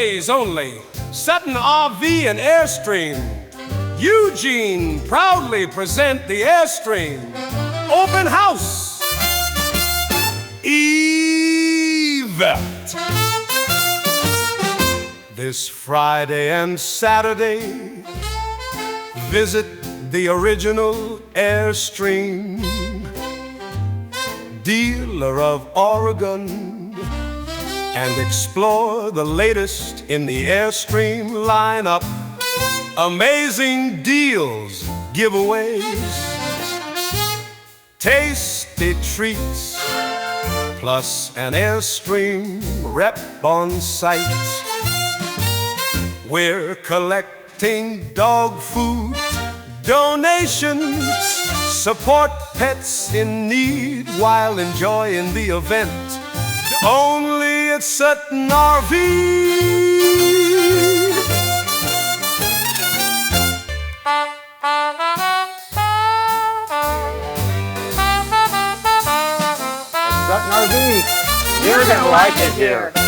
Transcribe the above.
days only. Sutton RV and Airstream, Eugene proudly present the Airstream Open House event. This Friday and Saturday, visit the original Airstream, dealer of Oregon, and explore the latest in the Airstream lineup. Amazing deals, giveaways, tasty treats, plus an Airstream rep on site. We're collecting dog food donations, support pets in need while enjoying the event. Only at Sutton RV. Sutton RV, you're gonna like it here.